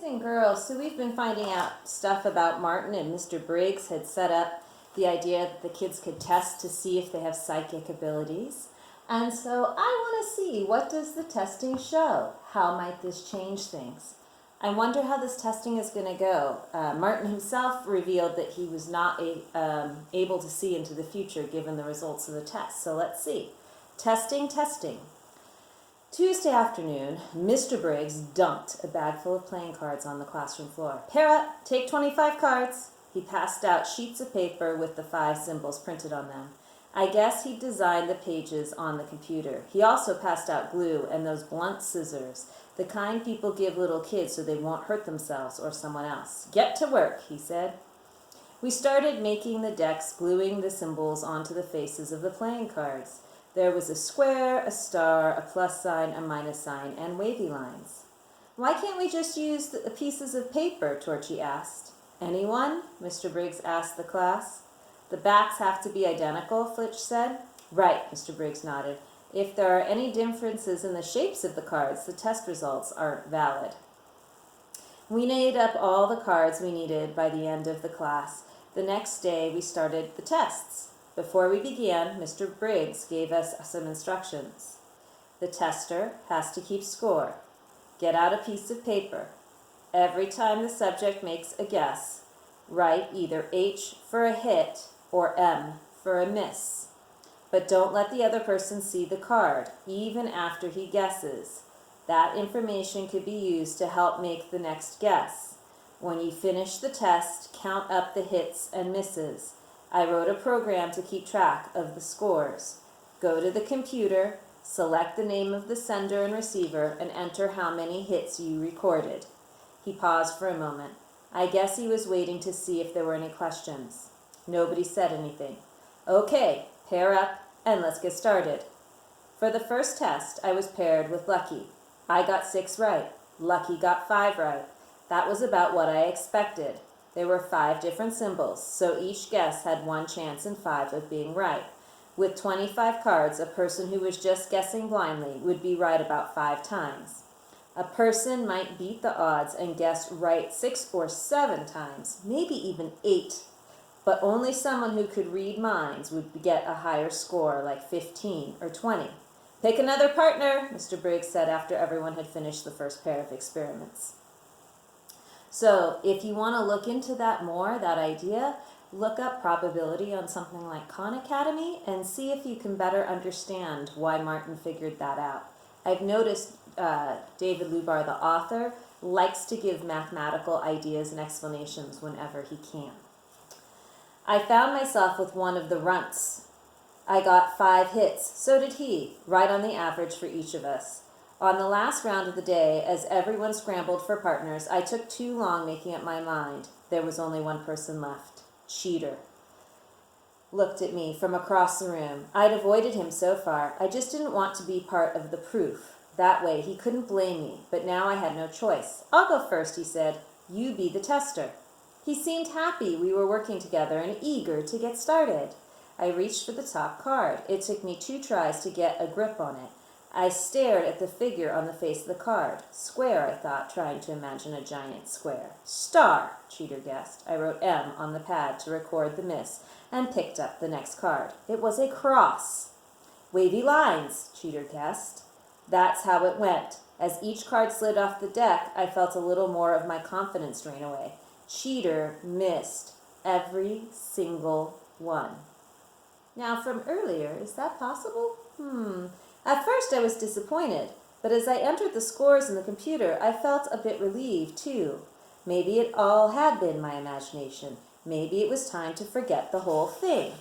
and girls, so we've been finding out stuff about Martin, and Mr. Briggs had set up the idea that the kids could test to see if they have psychic abilities. And so I want to see, what does the testing show? How might this change things? I wonder how this testing is going to go. Martin himself revealed that he was not able to see into the future given the results of the test. So let's see. Testing. Tuesday afternoon, Mr. Briggs dumped a bag full of playing cards on the classroom floor. Para, take 25 cards. He passed out sheets of paper with the 5 symbols printed on them. I guess he designed the pages on the computer. He also passed out glue and those blunt scissors, the kind people give little kids so they won't hurt themselves or someone else. Get to work, he said. We started making the decks, gluing the symbols onto the faces of the playing cards. There was a square, a star, a plus sign, a minus sign, and wavy lines. Why can't we just use the pieces of paper? Torchy asked. Anyone? Mr. Briggs asked the class. The backs have to be identical, Flitch said. Right, Mr. Briggs nodded. If there are any differences in the shapes of the cards, the test results aren't valid. We made up all the cards we needed by the end of the class. The next day, we started the tests. Before we began, Mr. Briggs gave us some instructions. The tester has to keep score. Get out a piece of paper. Every time the subject makes a guess, write either H for a hit or M for a miss. But don't let the other person see the card, even after he guesses. That information could be used to help make the next guess. When you finish the test, count up the hits and misses. I wrote a program to keep track of the scores. Go to the computer, select the name of the sender and receiver, and enter how many hits you recorded. He paused for a moment. I guess he was waiting to see if there were any questions. Nobody said anything. Okay, pair up and let's get started. For the first test, I was paired with Lucky. I got 6 right. Lucky got 5 right. That was about what I expected. There were 5 different symbols, so each guess had 1 chance in 5 of being right. With 25 cards, a person who was just guessing blindly would be right about 5 times. A person might beat the odds and guess right 6 or 7 times, maybe even 8. But only someone who could read minds would get a higher score, like 15 or 20. Pick another partner, Mr. Briggs said after everyone had finished the first pair of experiments. So if you want to look into that more, that idea, look up probability on something like Khan Academy and see if you can better understand why Martin figured that out. I've noticed David Lubar, the author, likes to give mathematical ideas and explanations whenever he can. I found myself with one of the runts. I got 5 hits. So did he, right on the average for each of us. On the last round of the day, as everyone scrambled for partners, I took too long making up my mind. There was only one person left. Cheater looked at me from across the room. I'd avoided him so far. I just didn't want to be part of the proof. That way, he couldn't blame me, but now I had no choice. I'll go first, he said. You be the tester. He seemed happy we were working together and eager to get started. I reached for the top card. It took me 2 tries to get a grip on it. I stared at the figure on the face of the card. Square, I thought, trying to imagine a giant square. Star, Cheater guessed. I wrote M on the pad to record the miss and picked up the next card. It was a cross. Wavy lines, Cheater guessed. That's how it went. As each card slid off the deck, I felt a little more of my confidence drain away. Cheater missed every single one. Now, from earlier, is that possible? At first I was disappointed, but as I entered the scores in the computer, I felt a bit relieved, too. Maybe it all had been my imagination. Maybe it was time to forget the whole thing.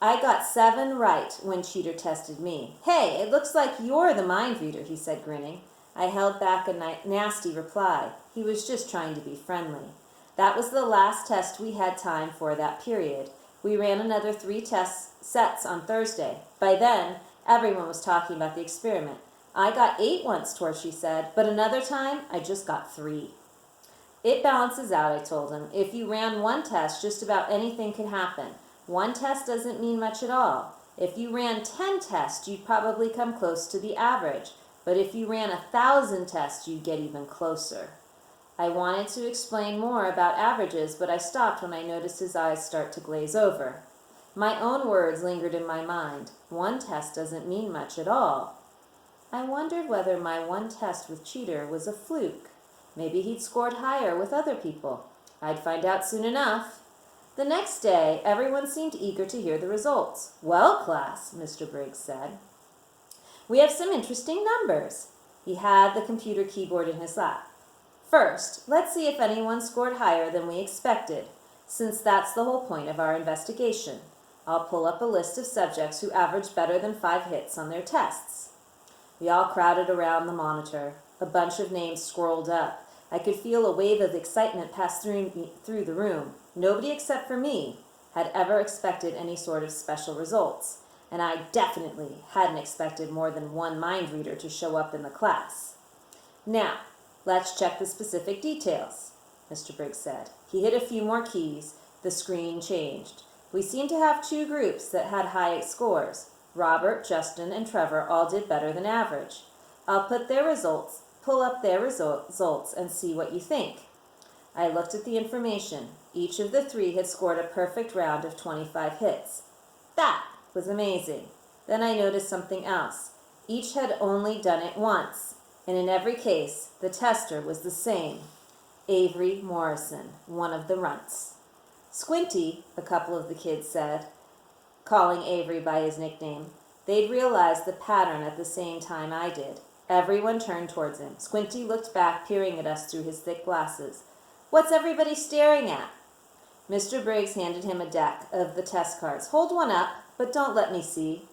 I got 7 right when Cheater tested me. Hey, it looks like you're the mind reader, he said, grinning. I held back a nasty reply. He was just trying to be friendly. That was the last test we had time for that period. We ran another 3 test sets on Thursday. By then, everyone was talking about the experiment. I got 8 once, Torchy said, but another time I just got 3. It balances out, I told him. If you ran 1 test, just about anything could happen. 1 test doesn't mean much at all. If you ran 10 tests, you'd probably come close to the average. But if you ran 1,000 tests, you'd get even closer. I wanted to explain more about averages, but I stopped when I noticed his eyes start to glaze over. My own words lingered in my mind. One test doesn't mean much at all. I wondered whether my one test with Cheater was a fluke. Maybe he'd scored higher with other people. I'd find out soon enough. The next day, everyone seemed eager to hear the results. "Well, class," Mr. Briggs said, "we have some interesting numbers." He had the computer keyboard in his lap. "First, let's see if anyone scored higher than we expected, since that's the whole point of our investigation. I'll pull up a list of subjects who averaged better than 5 hits on their tests." We all crowded around the monitor. A bunch of names scrolled up. I could feel a wave of excitement pass through the room. Nobody except for me had ever expected any sort of special results, and I definitely hadn't expected more than one mind reader to show up in the class. "Now, let's check the specific details," Mr. Briggs said. He hit a few more keys. The screen changed. We seemed to have 2 groups that had high scores. Robert, Justin, and Trevor all did better than average. I'll pull up their results and see what you think. I looked at the information. Each of the 3 had scored a perfect round of 25 hits. That was amazing. Then I noticed something else. Each had only done it once, and in every case, the tester was the same. Avery Morrison, one of the runts. "Squinty," a couple of the kids said, calling Avery by his nickname. They'd realized the pattern at the same time I did. Everyone turned towards him. Squinty looked back, peering at us through his thick glasses. "What's everybody staring at?" Mr. Briggs handed him a deck of the test cards. "Hold one up, but don't let me see."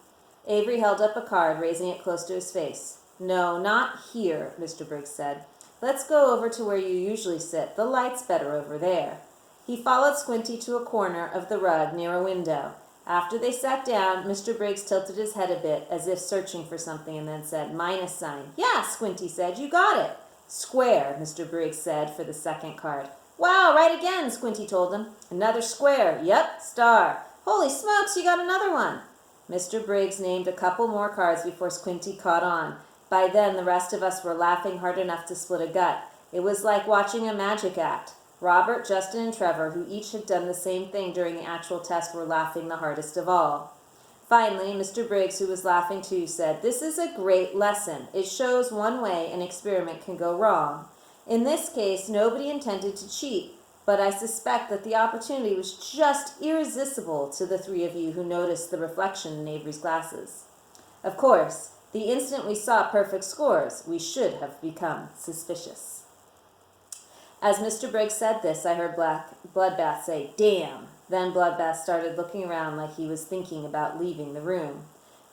Avery held up a card, raising it close to his face. "No, not here," Mr. Briggs said. "Let's go over to where you usually sit. The light's better over there." He followed Squinty to a corner of the rug near a window. After they sat down, Mr. Briggs tilted his head a bit, as if searching for something, and then said, "Minus sign." "Yeah," Squinty said. "You got it." "Square," Mr. Briggs said for the second card. "Wow, right again," Squinty told him. "Another square." "Yep, star." "Holy smokes, you got another one." Mr. Briggs named a couple more cards before Squinty caught on. By then, the rest of us were laughing hard enough to split a gut. It was like watching a magic act. Robert, Justin, and Trevor, who each had done the same thing during the actual test, were laughing the hardest of all. Finally, Mr. Briggs, who was laughing too, said, "This is a great lesson. It shows one way an experiment can go wrong. In this case, nobody intended to cheat, but I suspect that the opportunity was just irresistible to the 3 of you who noticed the reflection in Avery's glasses. Of course, the instant we saw perfect scores, we should have become suspicious." As Mr. Briggs said this, I heard Bloodbath say, "Damn." Then Bloodbath started looking around like he was thinking about leaving the room.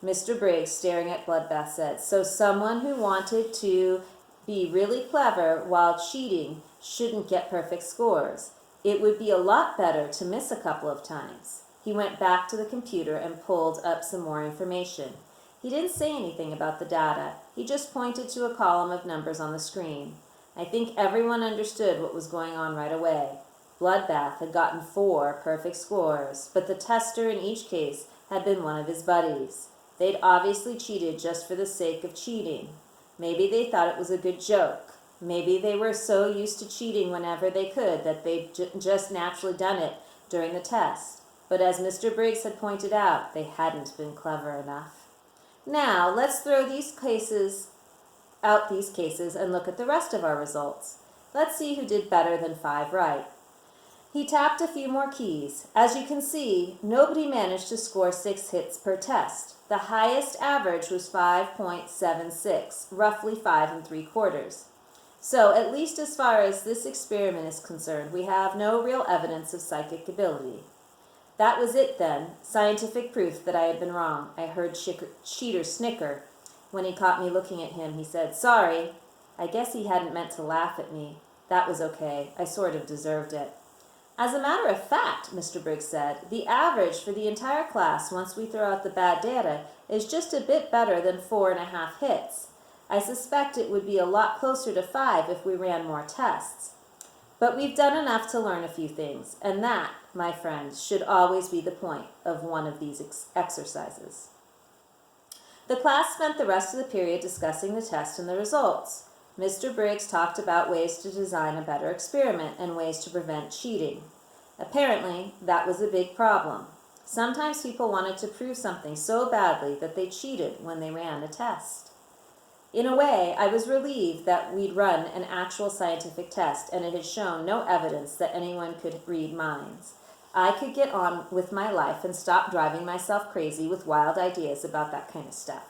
Mr. Briggs, staring at Bloodbath, said, "So someone who wanted to be really clever while cheating shouldn't get perfect scores. It would be a lot better to miss a couple of times." He went back to the computer and pulled up some more information. He didn't say anything about the data. He just pointed to a column of numbers on the screen. I think everyone understood what was going on right away. Bloodbath had gotten 4 perfect scores, but the tester in each case had been one of his buddies. They'd obviously cheated just for the sake of cheating. Maybe they thought it was a good joke. Maybe they were so used to cheating whenever they could that they'd just naturally done it during the test. But as Mr. Briggs had pointed out, they hadn't been clever enough. Now, let's throw these cases and look at the rest of our results. Let's see who did better than 5 right. He tapped a few more keys. As you can see, nobody managed to score 6 hits per test. The highest average was 5.76, roughly 5 3/4. So, at least as far as this experiment is concerned, we have no real evidence of psychic ability. That was it then, scientific proof that I had been wrong. I heard Cheater snicker. When he caught me looking at him, he said, "Sorry." I guess he hadn't meant to laugh at me. That was okay. I sort of deserved it. "As a matter of fact," Mr. Briggs said, "the average for the entire class, once we throw out the bad data, is just a bit better than 4.5 hits. I suspect it would be a lot closer to 5 if we ran more tests. But we've done enough to learn a few things, and that, my friends, should always be the point of one of these exercises." The class spent the rest of the period discussing the test and the results. Mr. Briggs talked about ways to design a better experiment and ways to prevent cheating. Apparently, that was a big problem. Sometimes people wanted to prove something so badly that they cheated when they ran a test. In a way, I was relieved that we'd run an actual scientific test and it had shown no evidence that anyone could read minds. I could get on with my life and stop driving myself crazy with wild ideas about that kind of stuff.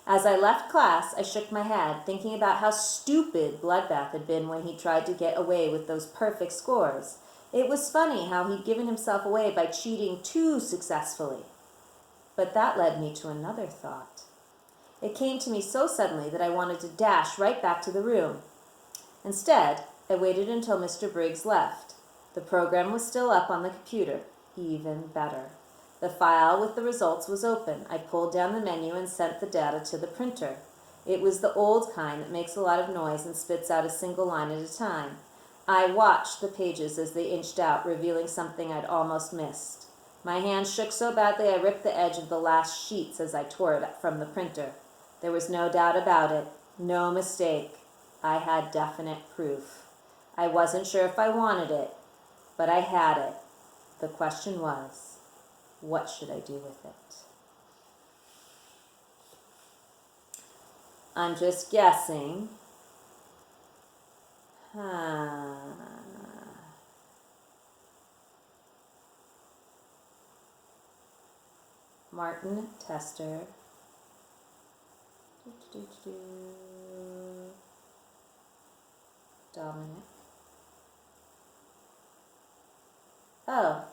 As I left class, I shook my head, thinking about how stupid Bloodbath had been when he tried to get away with those perfect scores. It was funny how he'd given himself away by cheating too successfully. But that led me to another thought. It came to me so suddenly that I wanted to dash right back to the room. Instead, I waited until Mr. Briggs left. The program was still up on the computer. Even better. The file with the results was open. I pulled down the menu and sent the data to the printer. It was the old kind that makes a lot of noise and spits out a single line at a time. I watched the pages as they inched out, revealing something I'd almost missed. My hand shook so badly I ripped the edge of the last sheets as I tore it from the printer. There was no doubt about it. No mistake. I had definite proof. I wasn't sure if I wanted it, but I had it. The question was, what should I do with it? I'm just guessing. Martin Tester. Dominic. Oh,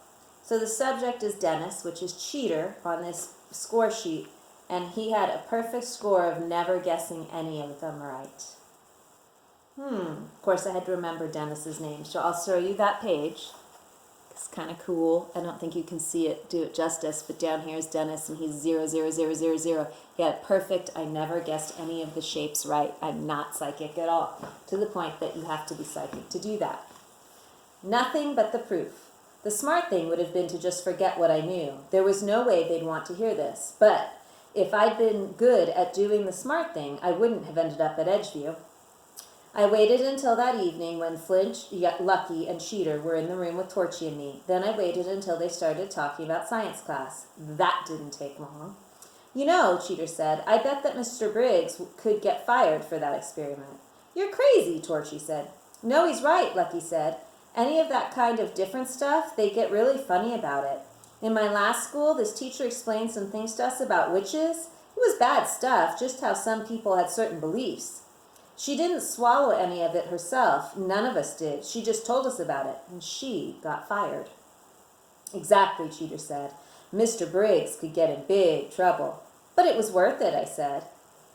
so the subject is Dennis, which is cheater on this score sheet, and he had a perfect score of never guessing any of them right. Of course, I had to remember Dennis's name, so I'll show you that page. It's kind of cool. I don't think you can see it, do it justice, but down here is Dennis, and he's 0, 0, 0, 0, 0. He had perfect. I never guessed any of the shapes right. I'm not psychic at all, to the point that you have to be psychic to do that. Nothing but the proof. The smart thing would have been to just forget what I knew. There was no way they'd want to hear this, but if I'd been good at doing the smart thing, I wouldn't have ended up at Edgeview. I waited until that evening when Flinch, Lucky, and Cheater were in the room with Torchy and me. Then I waited until they started talking about science class. That didn't take long. You know, Cheater said, I bet that Mr. Briggs could get fired for that experiment. You're crazy, Torchy said. No, he's right, Lucky said. Any of that kind of different stuff, they get really funny about it. In my last school, this teacher explained some things to us about witches. It was bad stuff, just how some people had certain beliefs. She didn't swallow any of it herself. None of us did. She just told us about it, and she got fired. Exactly, Cheater said. Mr. Briggs could get in big trouble. But it was worth it, I said.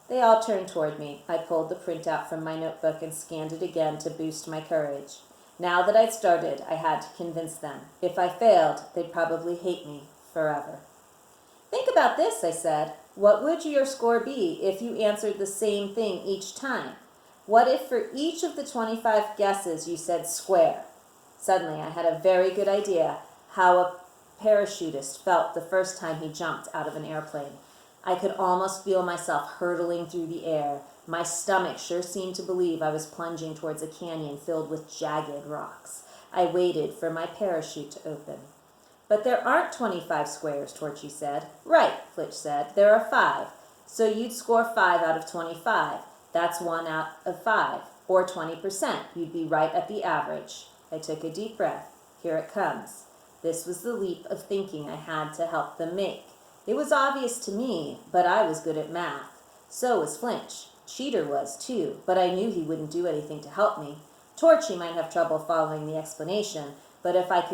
They all turned toward me. I pulled the printout from my notebook and scanned it again to boost my courage. Now that I'd started, I had to convince them. If I failed, they'd probably hate me forever. Think about this, I said. What would your score be if you answered the same thing each time? What if for each of the 25 guesses you said square? Suddenly, I had a very good idea how a parachutist felt the first time he jumped out of an airplane. I could almost feel myself hurtling through the air. My stomach sure seemed to believe I was plunging towards a canyon filled with jagged rocks. I waited for my parachute to open. But there aren't 25 squares, Torchy said. Right, Flitch said. There are 5. So you'd score 5 out of 25. That's 1 out of 5, or 20%. You'd be right at the average. I took a deep breath. Here it comes. This was the leap of thinking I had to help them make. It was obvious to me, but I was good at math. So was Flinch. Cheater was, too, but I knew he wouldn't do anything to help me. Torchy might have trouble following the explanation, but if I could